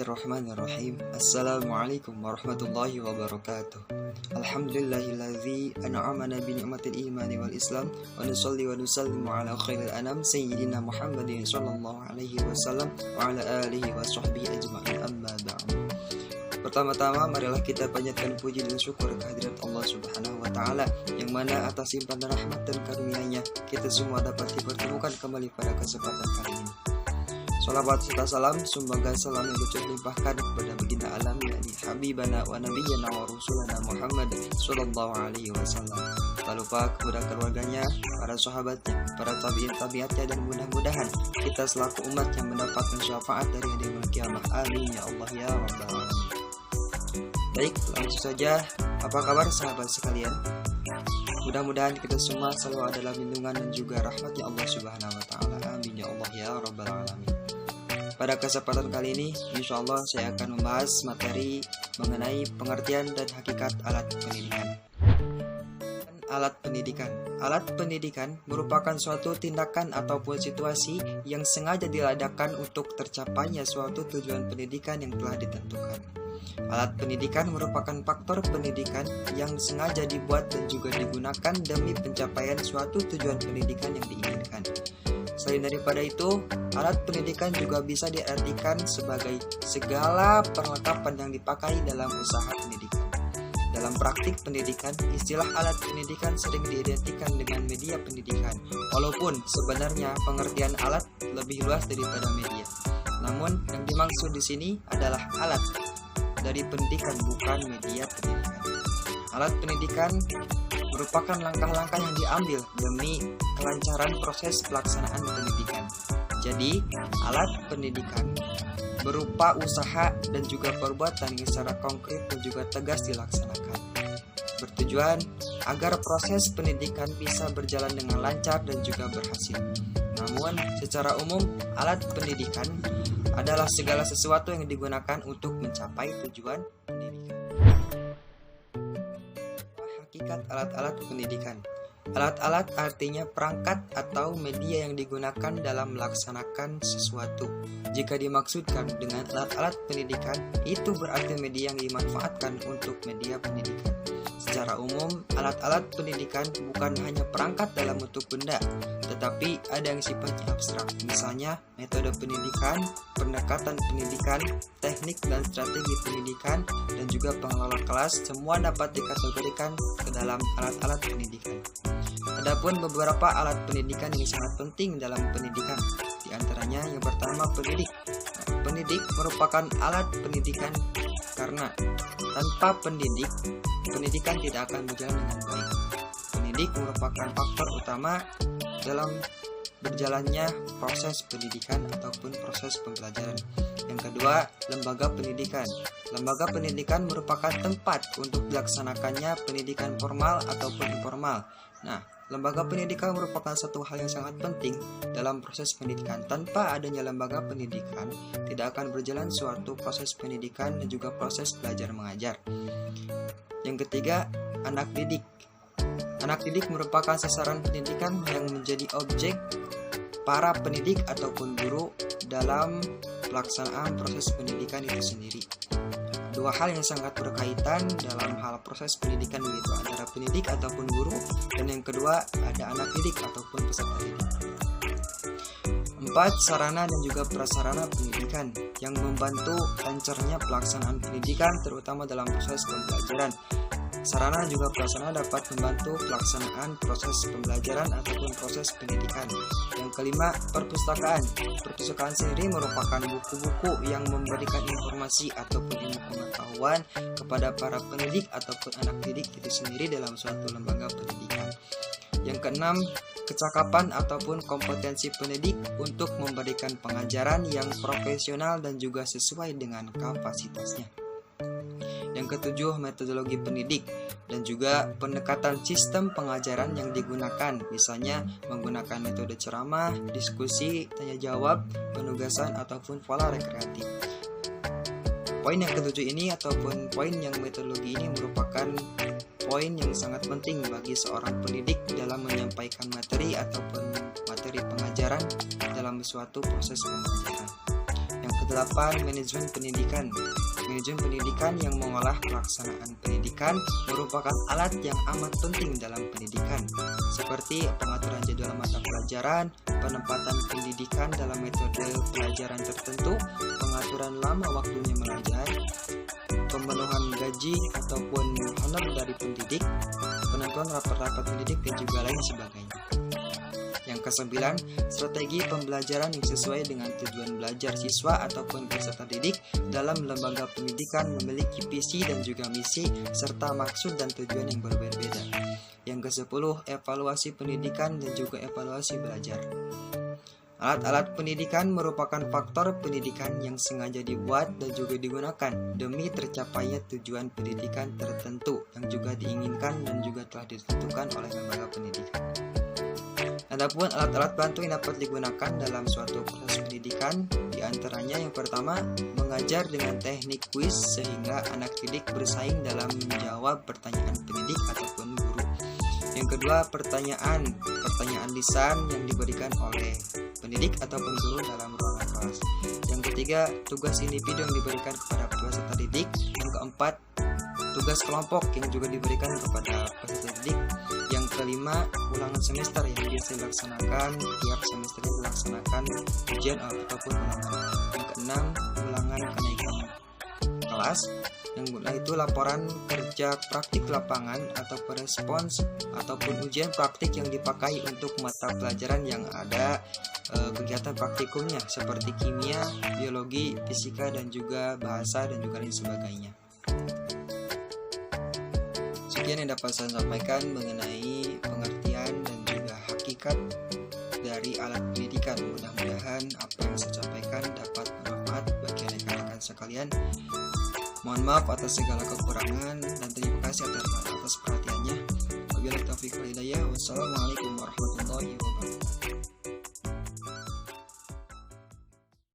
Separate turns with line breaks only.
Bismillahirrahmanirrahim. Assalamualaikum warahmatullahi wabarakatuh. Alhamdulillahilladzi an'amana bi ni'matil imani wal islam wa nusalli wa nusallimu ala khairil anam sayyidina Muhammadin sallallahu alaihi wasallam wa ala alihi wa sahbihi ajma'in, amma ba'du. Pertama-tama marilah kita panjatkan puji dan syukur kehadirat Allah Subhanahu wa taala yang mana atas limpahan rahmat dan karunia-Nya kita semua dapat dipertemukan kembali pada kesempatan kali ini. Salawat serta salam, semoga salam yang limpahkan kepada baginda alam yakni habibana wa nabiyyana wa rasulana Muhammad sallallahu alaihi wasallam. Tak lupa kepada keluarganya, para sahabatnya, para tabi'in-tabi'atnya, dan mudah-mudahan kita selaku umat yang mendapatkan syafaat dari hari kiamat. Amin ya Allah ya rabbal alamin. Baik, langsung saja, apa kabar sahabat sekalian? Mudah-mudahan kita semua selalu ada dalam lindungan dan juga rahmatnya Allah Subhanahu wa taala. Amin ya Allah ya rabbal alamin. Pada kesempatan kali ini, insya Allah saya akan membahas materi mengenai pengertian dan hakikat alat pendidikan. Alat pendidikan merupakan suatu tindakan ataupun situasi yang sengaja diadakan untuk tercapainya suatu tujuan pendidikan yang telah ditentukan. Alat pendidikan merupakan faktor pendidikan yang sengaja dibuat dan juga digunakan demi pencapaian suatu tujuan pendidikan yang diinginkan. Selain daripada itu, alat pendidikan juga bisa diartikan sebagai segala perlengkapan yang dipakai dalam usaha pendidikan. Dalam praktik pendidikan, istilah alat pendidikan sering diidentikan dengan media pendidikan, walaupun sebenarnya pengertian alat lebih luas daripada media. Namun, yang dimaksud di sini adalah alat dari pendidikan, bukan media pendidikan. Alat pendidikan merupakan langkah-langkah yang diambil demi kelancaran proses pelaksanaan pendidikan. Jadi, alat pendidikan berupa usaha dan juga perbuatan yang secara konkret dan juga tegas dilaksanakan, bertujuan agar proses pendidikan bisa berjalan dengan lancar dan juga berhasil. Namun, secara umum, alat pendidikan adalah segala sesuatu yang digunakan untuk mencapai tujuan pendidikan. Hakikat alat-alat pendidikan. Alat-alat artinya perangkat atau media yang digunakan dalam melaksanakan sesuatu. Jika dimaksudkan dengan alat-alat pendidikan, itu berarti media yang dimanfaatkan untuk media pendidikan. Secara umum, alat-alat pendidikan bukan hanya perangkat dalam bentuk benda, tetapi ada yang sifatnya abstrak. Misalnya, metode pendidikan, pendekatan pendidikan, teknik dan strategi pendidikan, dan juga pengelola kelas, semua dapat dikategorikan ke dalam alat-alat pendidikan. Adapun beberapa alat pendidikan yang sangat penting dalam pendidikan, di antaranya yang pertama pendidik. Pendidik merupakan alat pendidikan karena tanpa pendidik, pendidikan tidak akan berjalan dengan baik. Pendidik merupakan faktor utama dalam berjalannya proses pendidikan ataupun proses pembelajaran. Yang kedua, lembaga pendidikan. Lembaga pendidikan merupakan tempat untuk dilaksanakannya pendidikan formal ataupun informal. Nah, lembaga pendidikan merupakan satu hal yang sangat penting dalam proses pendidikan. Tanpa adanya lembaga pendidikan, tidak akan berjalan suatu proses pendidikan dan juga proses belajar mengajar. Yang ketiga, anak didik. Anak didik merupakan sasaran pendidikan yang menjadi objek para pendidik ataupun guru dalam pelaksanaan proses pendidikan itu sendiri. Dua hal yang sangat berkaitan dalam hal proses pendidikan, yaitu antara pendidik ataupun guru, dan yang kedua ada anak didik ataupun peserta didik. 4. Sarana dan juga prasarana pendidikan yang membantu lancarnya pelaksanaan pendidikan terutama dalam proses pembelajaran. Sarana dan juga prasarana dapat membantu pelaksanaan proses pembelajaran ataupun proses pendidikan. Yang kelima, perpustakaan. Perpustakaan sendiri merupakan buku-buku yang memberikan informasi ataupun ilmu pengetahuan kepada para pendidik ataupun anak didik itu sendiri dalam suatu lembaga pendidikan. Yang keenam, kecakapan ataupun kompetensi pendidik untuk memberikan pengajaran yang profesional dan juga sesuai dengan kapasitasnya. Yang ketujuh, metodologi pendidik dan juga pendekatan sistem pengajaran yang digunakan, misalnya menggunakan metode ceramah, diskusi, tanya jawab, penugasan ataupun pola rekreatif. Poin yang ketujuh ini ataupun poin yang metodologi ini merupakan poin yang sangat penting bagi seorang pendidik dalam menyampaikan materi ataupun materi pengajaran dalam suatu proses pembelajaran. Yang ke-8, manajemen pendidikan. Manajemen pendidikan yang mengolah pelaksanaan pendidikan merupakan alat yang amat penting dalam pendidikan, seperti pengaturan jadwal mata pelajaran, penempatan pendidikan dalam metode pelajaran tertentu, pengaturan lama waktunya mengajar, pemenuhan gaji ataupun honor dari pendidik, penentuan rapat-rapat pendidik, dan juga lain sebagainya. Yang ke-9, strategi pembelajaran yang sesuai dengan tujuan belajar siswa ataupun peserta didik dalam lembaga pendidikan memiliki visi dan juga misi serta maksud dan tujuan yang berbeda-beda. Yang ke-10, evaluasi pendidikan dan juga evaluasi belajar. Alat-alat pendidikan merupakan faktor pendidikan yang sengaja dibuat dan juga digunakan demi tercapainya tujuan pendidikan tertentu yang juga diinginkan dan juga telah ditentukan oleh lembaga pendidikan. Adapun alat-alat bantu yang dapat digunakan dalam suatu proses pendidikan, diantaranya yang pertama, mengajar dengan teknik kuis sehingga anak didik bersaing dalam menjawab pertanyaan pendidik ataupun guru. Yang kedua, pertanyaan lisan yang diberikan oleh pendidik ataupun guru dalam ruangan kelas. Yang ketiga, tugas individu yang diberikan kepada peserta didik. Yang keempat, tugas kelompok yang juga diberikan kepada peserta didik. Yang kelima, ulangan semester yang biasa dilaksanakan tiap semesternya dilaksanakan ujian ataupun ulangan. Yang keenam, ulangan kenaikan kelas. Yang itu laporan kerja praktik lapangan atau respons ataupun ujian praktik yang dipakai untuk mata pelajaran yang ada kegiatan praktikumnya seperti kimia, biologi, fisika, dan juga bahasa dan juga lain sebagainya. Sekian yang dapat saya sampaikan mengenai pengertian dan juga hakikat dari alat pendidikan. Mudah-mudahan apa yang saya sampaikan dapat bermanfaat bagi rekan-rekan sekalian. Mohon maaf atas segala kekurangan.